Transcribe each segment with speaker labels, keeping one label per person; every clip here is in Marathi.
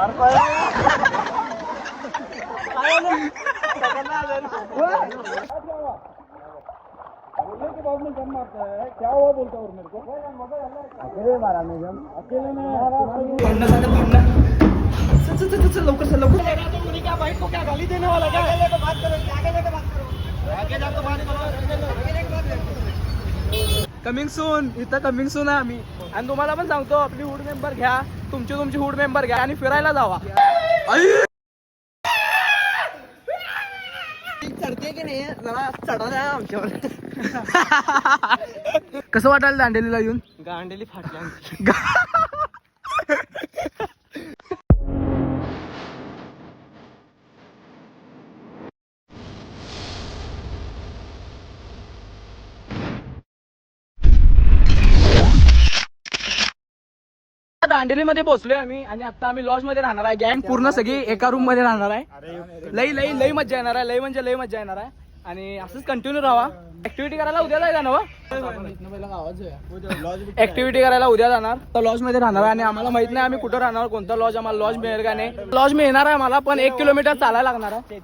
Speaker 1: क्या हुआ बोलता और मेरे को अकेले मारा नहीं जम अकेले में चल लौकर चल लौकर क्या बाइक को क्या गाली देने वाला क्या आगे लेके बात करो आगे लेके बात करो आगे जाकर बात करो आगे लेके बात करो कमिंग सून इथं कमिंग सून आहे आम्ही आणि तुम्हाला पण सांगतो आपली हुड मेंबर घ्या तुमची हुड मेंबर घ्या आणि फिरायला जावा चढते की नाही जरा चढा द्या आमच्यावर कसं वाटायला दांडेलीला येऊन दांडेली फाटल्या दांडेलीमध्ये पोहोचलोय आम्ही आणि आता आम्ही लॉज मध्ये राहणार आहे गँग पूर्ण सगळी एका रूम मध्ये राहणार आहे लई मज्जा येणार आहे लई म्हणजे लई मज्जा येणार आहे आणि असंच कंटिन्यू राहा ऍक्टिव्हिटी करायला उद्या जायला ना ऍक्टिव्हिटी करायला उद्या जाणार तर लॉज मध्ये राहणार आहे आणि आम्हाला माहित नाही आम्ही कुठं राहणार कोणता लॉज आम्हाला लॉज मिळेल का नाही लॉज मिळणार आहे मला पण 1 किलोमीटर चालायला लागणार आहे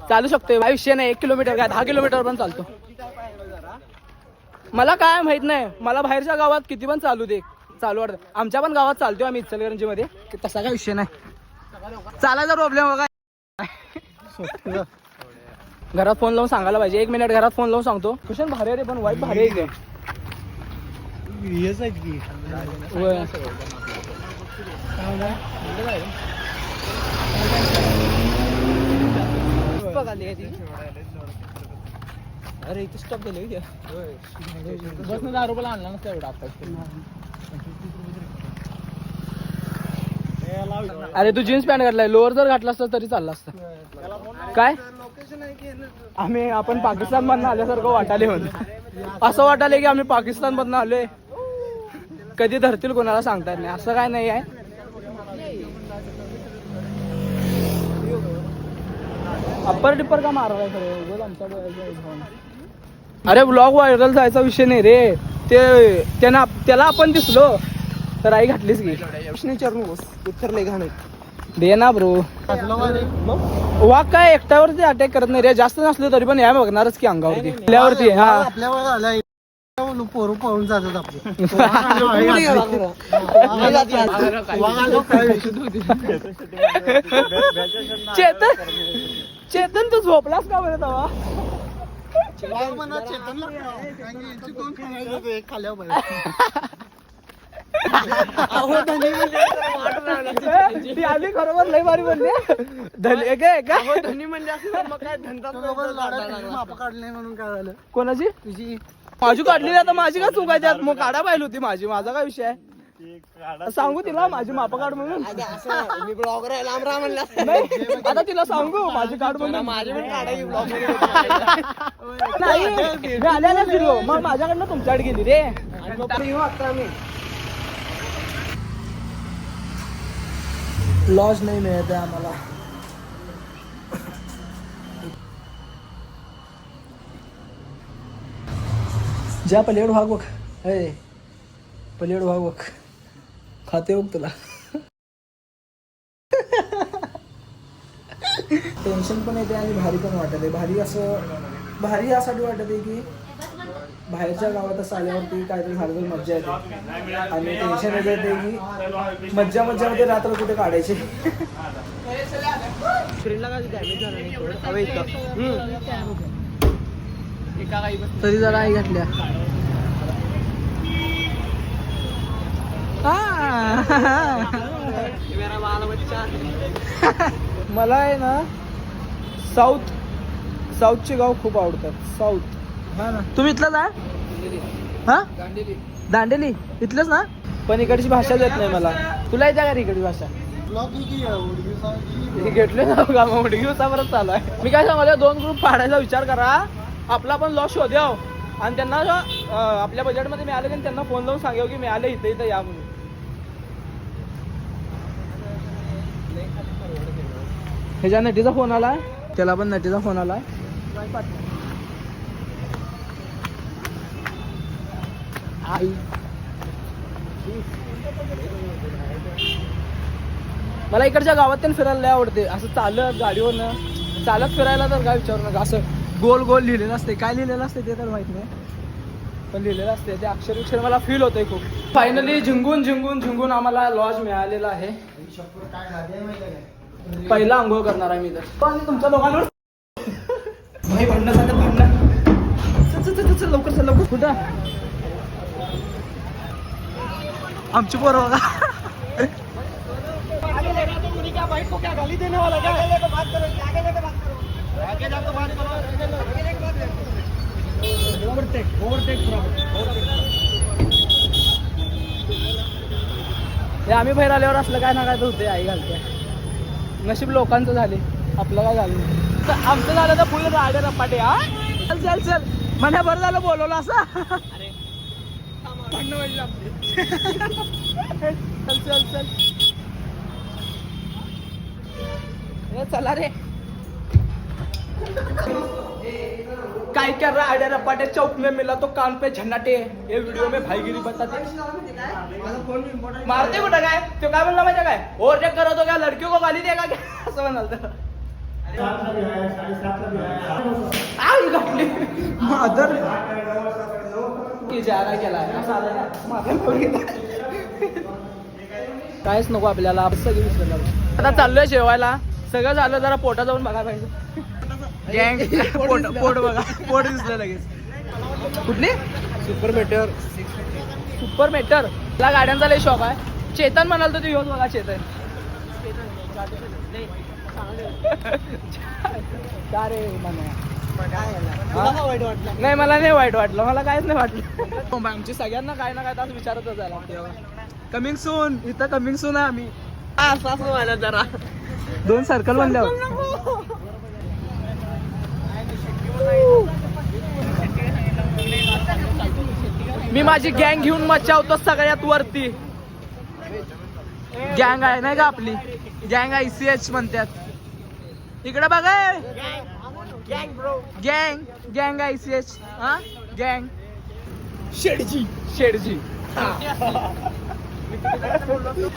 Speaker 1: चालू शकतोय विषय नाही 1 किलोमीटर काय 10 किलोमीटर पण चालतो मला काय माहित नाही मला बाहेरच्या गावात किती पण चालू दे चालू वाटत आमच्या पण गावात चालतोय आम्ही इचलकरंजी मध्ये तसा काय विषय नाही चालायचा प्रॉब्लेम बघा घरात फोन लावून सांगायला पाहिजे 1 मिनिट घरात फोन लावून सांगतो कुशन भारी रे पण वाईट भारी आहे अरे इथे स्टॉप झाले बस न 10 रुपयाला आणला नसतं एवढा आता अरे तू जीन्स पॅन्ट घातलाय लोअर जर घातला असता तरी चालला असतं काय आपण पाकिस्तान मधनं आल्यासारखं वाटाले म्हणून असं वाटाले की आम्ही पाकिस्तान मधनं आलोय कधी धरतील कोणाला सांगता येत नाही असं काय नाही आहे अप्पर टिप्पर का मारलाय खरं आमच्या अरे ब्लॉग व्हायरल जायचा विषय नाही रे त्याला आपण दिसलो तर आई घातलीच की उत्तरले घाण दे ना ब्रो वाघ काय एकट्यावरती अटॅक करत नाही रे जास्त नसले तरी पण या बघणारच की अंगावरती आपल्यावरती हा आपल्यावर पोरू पळून जातात आपले चेतन तू झोपलास का बरं तवा ती आली खरोबर लय भारी म्हणले धनी धनी म्हणजे असं मग काय धंदा काढले म्हणून काय झालं कोणाची तुझी माझी काढली आता माझी काय चूक आहे त्यात मग काढा पाहिली होती माझी माझा काय विषय आहे सांगू तिला माझी माप काढ म्हणून मी ब्लॉगर आहे लांब राहा म्हणलं आता तिला सांगू माझी काढ म्हणून माझी पण काढायची ब्लॉग नाही मी आल्याला फिरलो मग माझ्याकडनं तुमच्याकडे गेली रे आता मी लॉज नाही मिळत आहे आम्हाला ज्या पलीड भाग बघ पलीड भाग बघ खाते बघ तुला टेन्शन पण येते आणि भारी पण वाटत आहे भारी यासाठी वाटत आहे की बाहेरच्या गावात असं आल्यावरती काहीतरी झालं तर मज्जा येते आणि टेन्शन येते की मज्जामध्ये रात्र कुठे काढायची स्क्रीनला काय डॅमेज झालं नाही तरी जरा आई घातल्या मला आहे ना साऊथचे गाव खूप आवडतात साऊथ हा ना तुम्ही इथलंच आहे हा दांडेली इथलंच ना पण इकडची भाषा येत नाही मला तुला येते का इकडची भाषा घेतले ना का मग उडगी परत चालू आहे मी काय सांगायला 2 ग्रुप पाडायचा विचार करा आपला पण लॉस शोध्याव आणि त्यांना आपल्या बजेटमध्ये मिळालं की त्यांना फोन लावून सांगाव की मिळालं इथं या म्हणून ह्याच्या नटीचा फोन आलाय त्याला पण नटीचा फोन आलाय आई मला इकडच्या गावात पण फिरायला लय आवडते. असं चालत गाडीवरनं चालत फिरायला तर काय विचारू नका. असं गोल गोल लिहिलेलं असते. काय लिहिलेलं असते ते तर माहित नाही, पण लिहिलेलं असते ते अक्षर मला फील होतंय खूप. फायनली झिंगून आम्हाला लॉज मिळालेला आहे. पहिला आंघोळ करणार आहे मी तर. तुमच्या दोघांवर भाई भांडणं झालं भांडणं. चल लवकर चल लवकर. कुठं आमची पोरं बघा. आम्ही बाहेर आल्यावर असलं काय ना काय तर होते. आई घालते. नशीब लोकांचं झाले, आपलं काय झालं. आमचं झालं तर फुल राडे रपाटे. हा चल चल चल म्हणे बरं झालं बोलवलं असं. चल चल चल चला रे. काय कर रहा है रपाटे चौक में मिला तो कान पे झन्नाटे. ये वीडियो में भाईगिरी बताते मारते कुठं काय. तो काय म्हणला माहिती काय, ओव्हरटेक करत हो क्या लडकियों को गाली देगा क्या असं म्हणाल. तर माधर इजारा केला कायच नको आपल्याला. सगळं विसरलं. आता चाललोय जेवायला. सगळं झालं जरा पोटा जाऊन बघा पाहिजे. गँग पोट बघा. पोट दिसलं लगेच. कुठली सुपर मेटर. मला गाड्यांचा लय शॉक आहे. चेतन म्हणाल तर तू येऊन बघा. चेतन का रे नाही मला नाही वाईट वाटलं. मला काहीच नाही वाटलं. आमची सगळ्यांना काय ना काय तास विचारतच झाला. Coming soon. इथं कमिंग सून आहे आम्ही. असं व्हायला जरा 2 सर्कल बनल्यावर. मी माझी गँग घेऊन मचावतो सगळ्यात वरती. गँग आहे नाही का आपली. गँग ICH म्हणतात. इकडे बघा. गँग ICH. हा गँग शेडजी.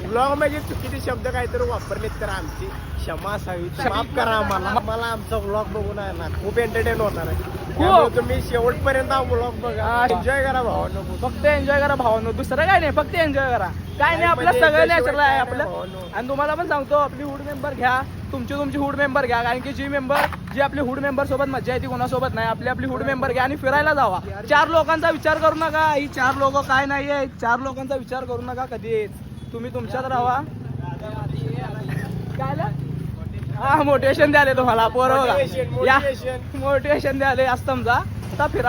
Speaker 2: ब्लॉग मध्ये चुकीचे शब्द काहीतरी वापरलेत तर आमची क्षमा असावी. माफ करा आम्हाला. आमचा ब्लॉग बघून आहे ना खूप एंटरटेन होणार आहे. तुम्ही शेवटपर्यंत हा ब्लॉग बघा. एन्जॉय करा भावानो.
Speaker 1: फक्त एन्जॉय करा भावानो. दुसरं काय नाही. फक्त एन्जॉय करा. काय नाही आपलं सगळं नॅचरल आहे आपलं. आणि तुम्हाला पण सांगतो आपली हुड मेंबर घ्या. तुमची हुड मेंबर घ्या. कारण की जी आपली हुड मेंबर सोबत मजा येते कोणासोबत नाही. आपली हुड मेंबर घ्या आणि फिरायला जावा. 4 लोकांचा विचार करू नका. ही 4 लोक काय नाहीये. 4 लोकांचा विचार करू नका कधी. तुम्ही तुमच्यात राहा. काय हा मोटिवेशन द्याले तुम्हाला पोरं. मोटिवेशन द्याले असं समजा.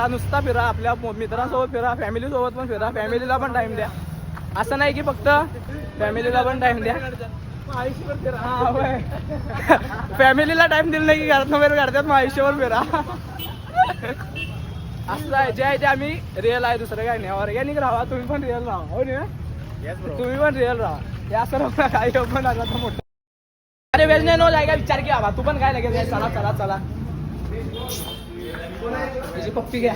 Speaker 1: नुसता फिरा. आपल्या मित्रांसोबत फिरा. फॅमिली सोबत पण फिरा. फॅमिलीला पण टाइम द्या. असं नाही की फक्त फॅमिलीला पण टाइम द्या. फॅमिलीला टाइम दिला नाही की घरात बाहेर काढतात. मग आयुष्यावर फिरा. असं आहे. जे आहे ते आम्ही रिअल आहे. दुसरं काय नाही. ऑर्गॅनिक राहा. तुम्ही पण रिअल राहा. हो ना. तुम्ही पण रिअल राहा. हे असं राहा. काही पण आता मोठं. अरे वेज नाही नो जायगा विचार की आवा. तू पण काय लगेच. चला चला चला. त्याची पप्पी घ्या.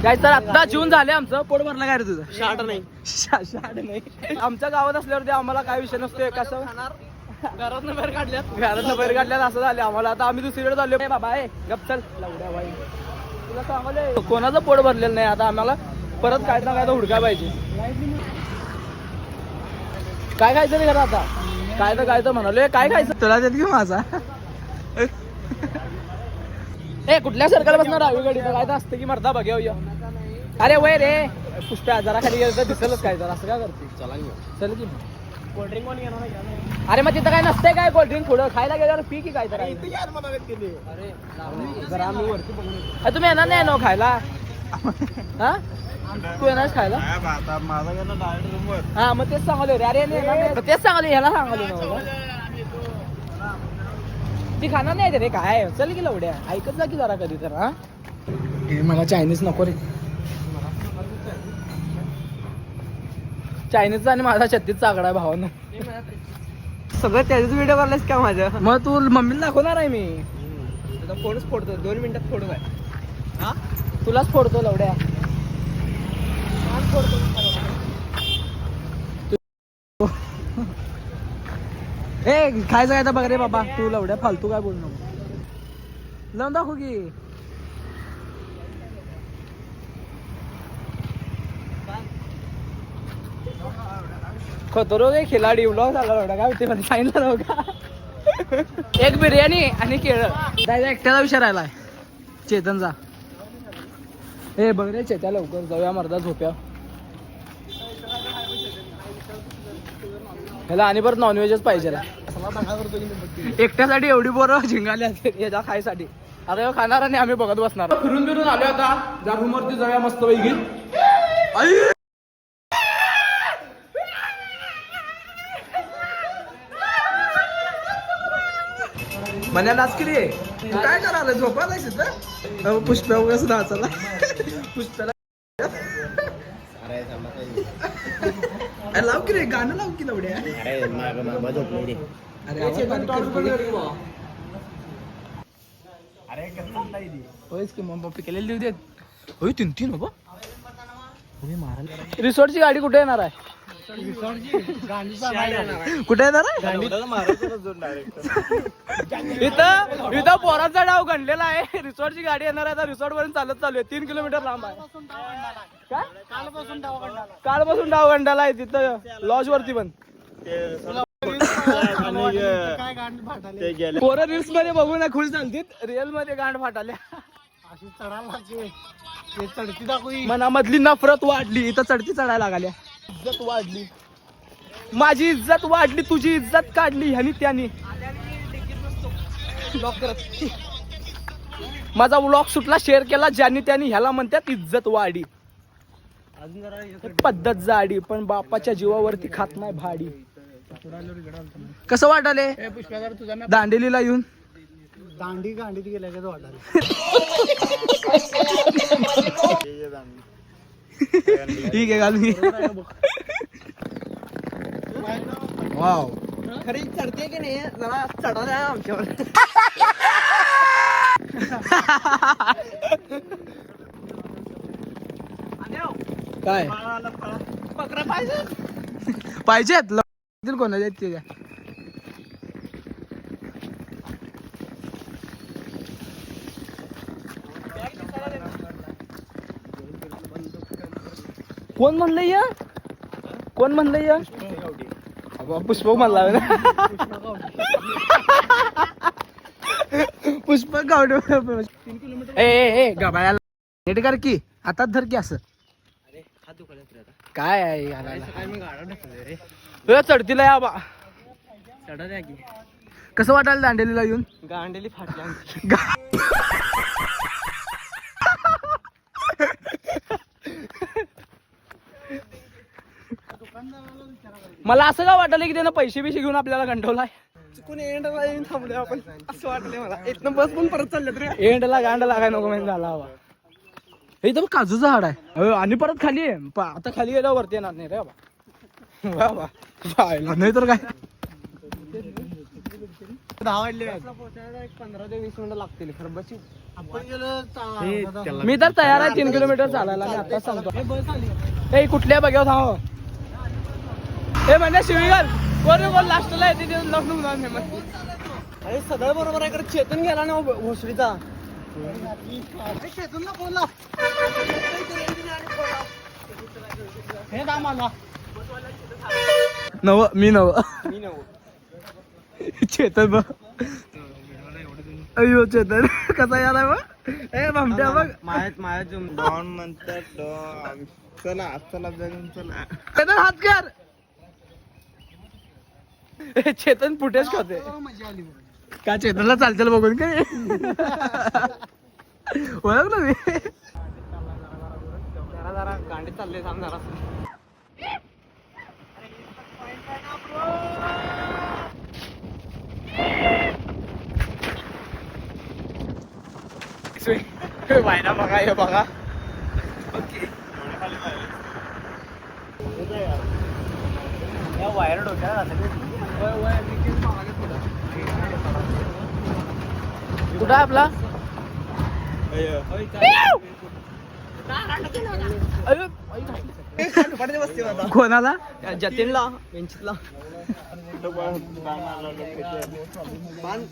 Speaker 1: काय तर आता जेवून झाले. आमचं पोट भरलं काय रे तुझं. शाट नाही. आमच्या गावात असल्यावरती आम्हाला काय विषय नसतो. कसं घरातनं बाहेर काढल्यात असं झालं आम्हाला. आता आम्ही दुसरीकडे चाललो. बाबा गप चल लवड्या बाई. तुला सांगले कोणाचं पोट भरलेलं नाही. आता आम्हाला परत काय ना काय तर हुडकाय पाहिजे. काय खायचं रे घरात आता. काय तर म्हणाले. काय खायचं तुला देत की माझा. कुठल्या सर्कल बसणार डावीकडे काय तर असतं की मर्दा बघ. अरे वय रे पुष्प्या जरा खाली गेलं तर दिसलच काय. जरा असं काय करते. चल की कोल्ड्रिंक कोण घेणार. अरे मग तिथं काय नसतंय काय. कोल्ड्रिंक पुढं खायला गेल्यावर पी की काय तर. अरे जरा आम्ही वरती बघून. तुम्ही येणार नाही ना खायला. हा तू येणार खायला. हा मग तेच सांगले रे. अरे तेच सांगले. ह्याला सांगले ती खाणार नाही रे. काय चल की लवड्या. ऐकत जा की जरा कधी तर. हा मला चायनीज नको रे. चायनीजचा आणि माझा 36चा आकडा आहे भावानं. सगळं त्याच व्हिडिओ करलास का माझ्या. मग तू मम्मीला दाखवणार आहे मी. फोडच फोडतो 2 मिनिटात फोडू काय. हा तुलाच फोडतो लवड्या. ए खायचं काय तर बघ रे बाबा, तू लवड्या फालतू काय बोल नको. लावून दाखव की. खतरो खिलाडी व्लॉग झाला एवढा काय होते मला सांगितलं नव्हतं का. एक बिर्याणी आणि केळं. दादा एकट्याला विचारायला चेतनचा. ए बघ रे चेत्या लवकर जाऊया मर्दा झोप्या. ह्याला आणि परत नॉनव्हेजच पाहिजे. एकट्यासाठी एवढी पोरं झिंगाली असते याच्या खायसाठी. आता ह्यो खाणार आणि आम्ही बघत बसणार. फिरून फिरून आलो आता. जा रूमवरती जाऊया मस्त पैकी. म्हणजे नाच किती तू काय करायला झोपा जायचं तर पुष्पा कसं नाचायला. पुष्पाला लाव की रे गाणं लाव की लवड्या. होयच की मग पप्पी केलेली देऊ देत. होय 3-3 हो मारायला. रिसॉर्टची गाडी कुठे येणार आहे. कुठे येणार आहे. इथं इथं पोराचा डाव गणलेला आहे. रिसॉर्टची गाडी येणार आहे. आता रिसॉर्ट पर्यंत चालत चालू आहे. 3 किलोमीटर लांब आहे. काय कालपासून डाव गंडाला आहे तिथं लॉज वरती पण. पोरं रील्स मध्ये बघू ना खुश झालतीत. रिअल मध्ये गांड फाटाल्या. मनामधली नफरत वाढली. इथं चढती चढायला लागल्या. इज्जत वाढली. माझी इज्जत वाढली. तुझी इज्जत काढली ह्यानी त्यानी. माझा व्लॉग सुटला शेअर केला ज्यांनी त्यांनी. ह्याला म्हणतात इज्जत वाढी. पद्धत जाडी पण बापाच्या जीवावरती खात नाही भाडी. कसं वाटाले दांडेलीला येऊन.
Speaker 2: दांडी गांडीत गेल्या का वाटायला.
Speaker 1: ठीक आहे घालून. वाव
Speaker 2: खरी चढते की नाही जरा चढवल्या आमच्यावर.
Speaker 1: काय
Speaker 2: पकरा पाहिजे
Speaker 1: पाहिजेत कोणाच्या ते. कोण म्हणलं या. कोण म्हणलं या. पुष्पक म्हणला पुष्पक गावडे. 3 किलोमीटर. ए गबाळ्याला नीट कर की. हातात धर की असं. काय आहे चढतीला या बा. चढत की. कसं वाटायला दांडेलीला येऊन.
Speaker 2: गांडेली फाटल्या.
Speaker 1: मला असं का वाटलं की त्यानं पैसे बिशे घेऊन आपल्याला गंडवलाय.
Speaker 2: चुकून एंडला येऊन थांबले आपण असं वाटलंय मला. इथनं बस पण परत चालले रे.
Speaker 1: एंडला गांड लागाय नको म्हणजे झाला हवा. इथं काजूचं झाड आहे आणि परत खाली आहे. आता खाली गेल्यावर वरती येणार नाही रे बाबा. नाही तर काय.
Speaker 2: 10 वाजले. 15 ते 20 मिनिटं लागतील खरं बस. आपण गेलो.
Speaker 1: मी तर तयार आहे 3 किलोमीटर चालायला. मी आता सांगतो. ए कुठल्या बघ्यावर थांब. हे म्हणजे शिवीगाल कोण कोण लास्टला येते ते लग्न.
Speaker 2: अरे सगळं बरोबर आहे. चेतन गेला ना भोसडीचा. चेतनला फोन लाव. हे काम आला.
Speaker 1: नव मी नव चेतन बघ. अयो चेतन कसा याला बघ. ए भामट्या बघ.
Speaker 2: मायात डॉन म्हणतात. चला चला जगून चला.
Speaker 1: चेतन हात कर. चेतन फुटेज खाते. का चेतनला चालतेल बघून काय ओळखलं मी.
Speaker 2: जरा गांडी चालले थांब जरा.
Speaker 1: वायना बघा हे बघा.
Speaker 2: वायर डोक्याला
Speaker 1: कुठं आहे आपला. कोणाला
Speaker 3: जतीनला बेंचला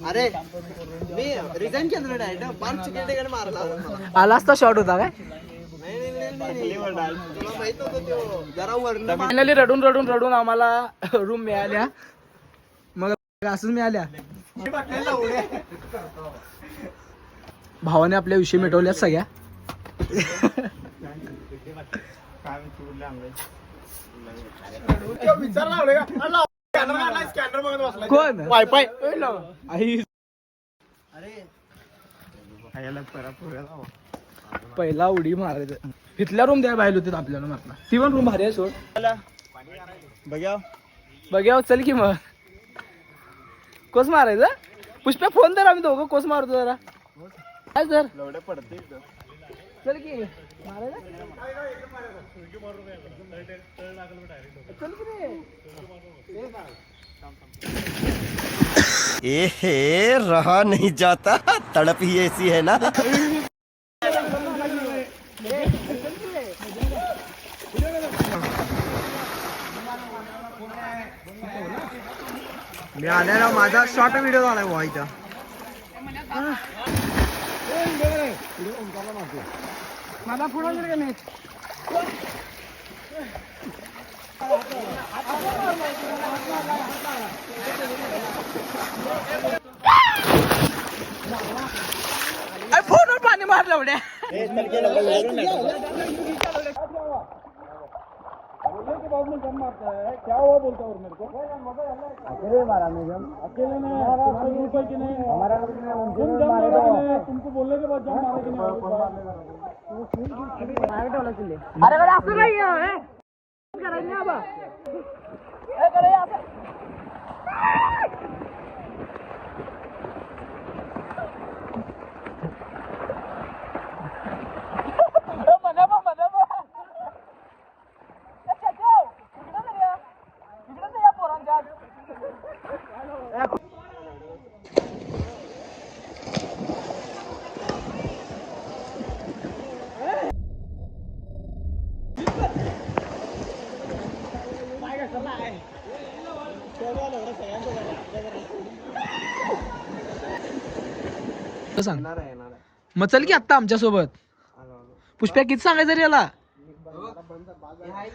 Speaker 3: अरे मी रिझाईन केलं डायरेक्ट 5 सेकंड मारला
Speaker 1: आला असता शॉट होता काय
Speaker 3: तुला माहित होतं त्यो जरा वर्ण
Speaker 1: फायनली रडून रडून रडून आम्हाला रूम मिळाल्या मग असंच मिळाल्या भावाने आपल्या विषयी मिटवल्यात सगळ्या कोण
Speaker 2: वायफाय
Speaker 1: आई पहिला उडी मारायचं इथल्या रूम द्या बाहेर होते आपल्याला मारला ती पण रूम भारी आहे सोड बघ्या चल की मग कोस मारायचं पुष्पा फोन तर आम्ही दोघं कोस मारतो जरा काय सर चल की मारायचं चल की रे
Speaker 4: रहा नहीं जाता तड़प ही ऐसी है ना
Speaker 3: मी आल्याला माझा शॉर्ट व्हिडिओ झालाय भाऊ इथं
Speaker 1: माझा पुढं गेलं का नाही फोनवर पाणी मारलं उड्या तुमको बोलने के बाद अरे असं नाही करायचं ना बा सांग मग चल की आत्ता आमच्या सोबत पुष्प्या किती सांगायचं रे याला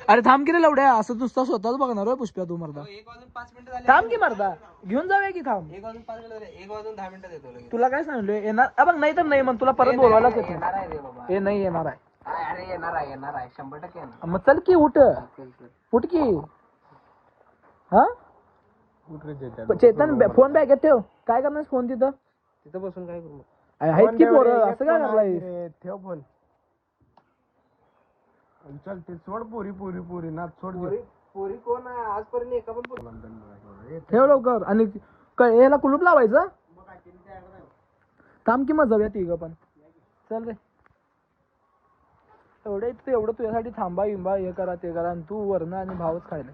Speaker 1: अरे थांब की रे लवड्या असं नुसता स्वतःच बघणार होय पुष्प्या तू मरदा
Speaker 3: 1 वाजून 5 मिनिटं झाले
Speaker 1: थांब की मरदा घेऊन जाऊया की थांब
Speaker 3: 1 वाजून 5 मिनिटं झाले 1 वाजून 10 मिनिटं देतो लगेच
Speaker 1: तुला काय सांगितलं येणार बघ नाही तर नाही मग तुला परत बोलवायलाच येते
Speaker 3: येणार आहे रे बाबा
Speaker 1: हे नाही येणार आहे
Speaker 3: अरे येणार आहे 100% येणार
Speaker 1: मग चल की उठ उठ की हा चेतन फोन बॅगेत ठेव काय करणार फोन तिथं
Speaker 3: बसून काय करू
Speaker 1: आहेत की पोरं असं काय करलाय
Speaker 2: ठेव फोन चल ते सोड पोरी ना सोड
Speaker 3: पोरी कोण आहे आजपर्यंत एका पण पोरी
Speaker 1: ठेव लवकर आणि याला कुलूप लावायचं थांब की मग जाऊया तिघं पण चल रे एवढं तुझ्यासाठी थांबा बिंबा हे करा ते करा आणि तू वरण आणि भावच खायला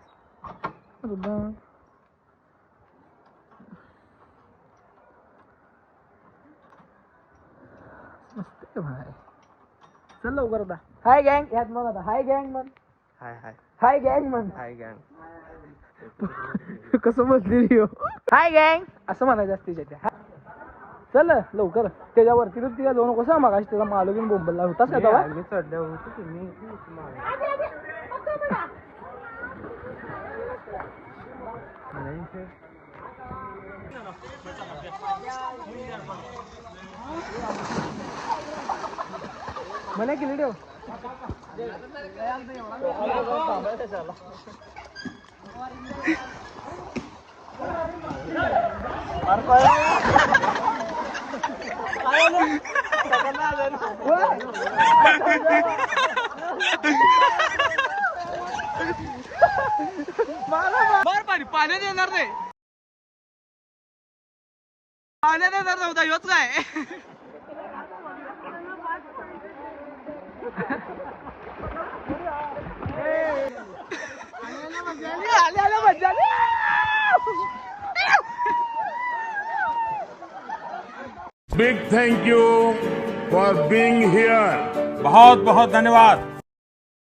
Speaker 1: मस्त भाई चल लवकर आता हाय गँग यात मग आता हाय गँग मन हाय गँग मन कसं बसली रे हाय गँग असं म्हणायचं असते त्याच्या चल लवकर त्याच्यावरती तिला जाऊ नको सांग मगाशी त्याचा मालो घेऊन बोंबलला होताच का तेव्हा
Speaker 3: चढल्या होती
Speaker 1: मला केली ठेव मार पाणी पाण्यात येणार नाही पाण्यात येणार नव्हता योच काय
Speaker 5: Big thank you for being here.
Speaker 6: बहुत बहुत धन्यवाद।